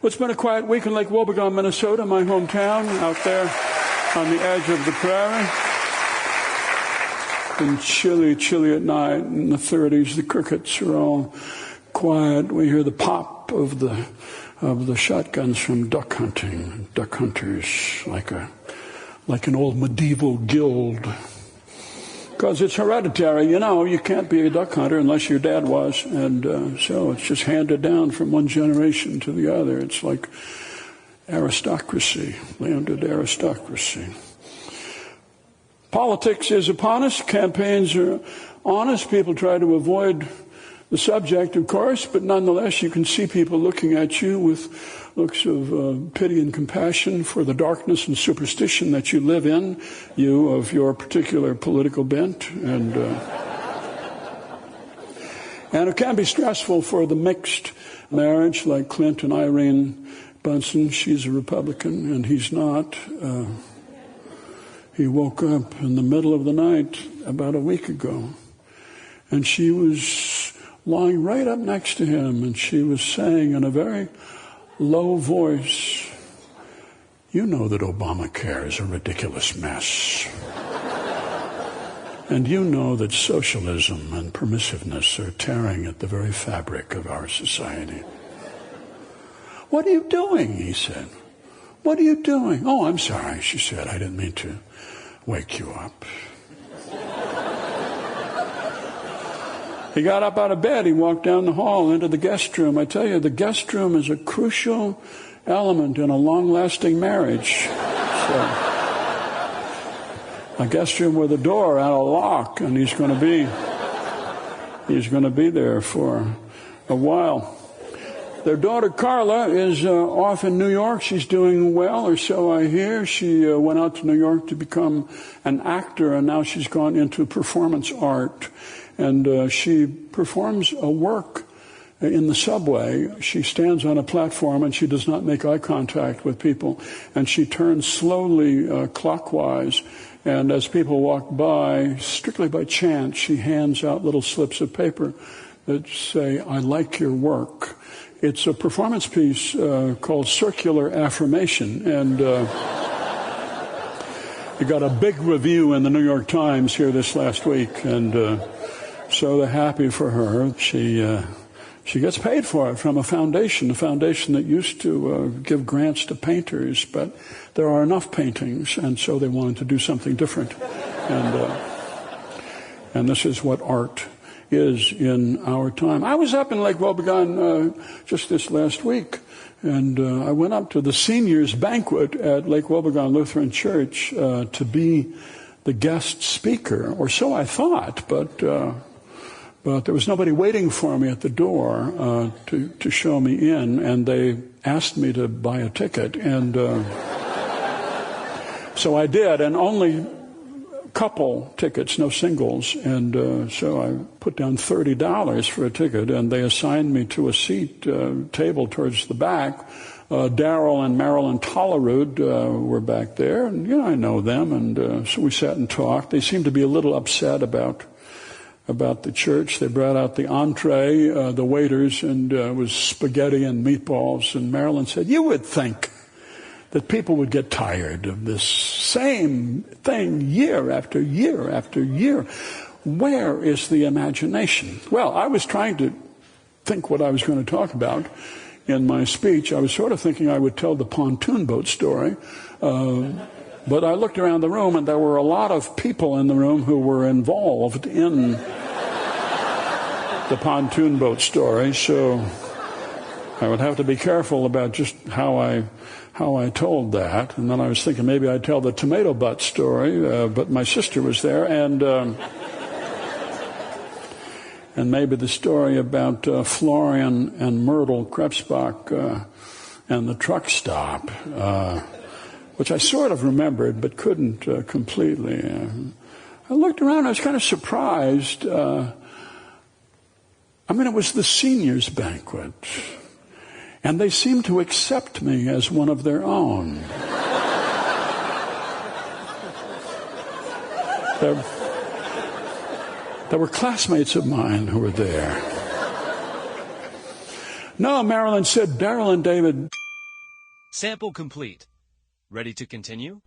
Well, it's been a quiet week in Lake Wobegon, Minnesota, my hometown, out there on the edge of the prairie. Been chilly at night in the 30s. The crickets are all quiet. We hear the pop of the shotguns from duck hunting. Duck hunters, like an old medieval guild. Because it's hereditary, you can't be a duck hunter unless your dad was. And so it's just handed down from one generation to the other. It's like aristocracy, landed aristocracy. Politics is upon us. Campaigns are honest. People try to avoid the subject, of course, but nonetheless you can see people looking at you with looks of pity and compassion for the darkness and superstition that you live in, you of your particular political bent. And it can be stressful for the mixed marriage, like Clint and Irene Bunsen. She's a Republican and he's not. He woke up in the middle of the night about a week ago, and she was lying right up next to him, and she was saying in a very low voice, "You know that Obamacare is a ridiculous mess. And you know that socialism and permissiveness are tearing at the very fabric of our society." "What are you doing?" he said. "What are you doing?" "Oh, I'm sorry," she said. "I didn't mean to wake you up." He got up out of bed. He walked down the hall into the guest room. I tell you, the guest room is a crucial element in a long-lasting marriage. So, a guest room with a door and a lock, and he's going to be there for a while. Their daughter Carla is off in New York. She's doing well, or so I hear. She went out to New York to become an actor, and now she's gone into performance art. And she performs a work in the subway. She stands on a platform and she does not make eye contact with people. And she turns slowly clockwise. And as people walk by, strictly by chance, she hands out little slips of paper that say, "I like your work." It's a performance piece called Circular Affirmation. And it got a big review in the New York Times here this last week. And so they're happy for her. She gets paid for it from a foundation that used to give grants to painters, but there are enough paintings, and so they wanted to do something different. And this is what art is in our time. I was up in Lake Wobegon just this last week, and I went up to the seniors banquet at Lake Wobegon Lutheran Church to be the guest speaker, or so I thought, but there was nobody waiting for me at the door to show me in, and they asked me to buy a ticket, and so I did, and only a couple tickets, no singles, and so I put down $30 for a ticket, and they assigned me to a seat table towards the back. Darrell and Marilyn Tollerud were back there, and I know them, and so we sat and talked. They seemed to be a little upset about the church. They brought out the entree, the waiters, and it was spaghetti and meatballs. And Marilyn said, "You would think that people would get tired of this same thing year after year after year. Where is the imagination?" Well, I was trying to think what I was going to talk about in my speech. I was sort of thinking I would tell the pontoon boat story. But I looked around the room, and there were a lot of people in the room who were involved in the pontoon boat story, so I would have to be careful about just how I told that. And then I was thinking maybe I'd tell the tomato butt story, but my sister was there, and maybe the story about Florian and Myrtle Krebsbach and the truck stop, which I sort of remembered but couldn't completely. I looked around, I was kind of surprised. It was the seniors' banquet, and they seemed to accept me as one of their own. There were classmates of mine who were there. No, Marilyn said, Darrell and David Sample complete. Ready to continue?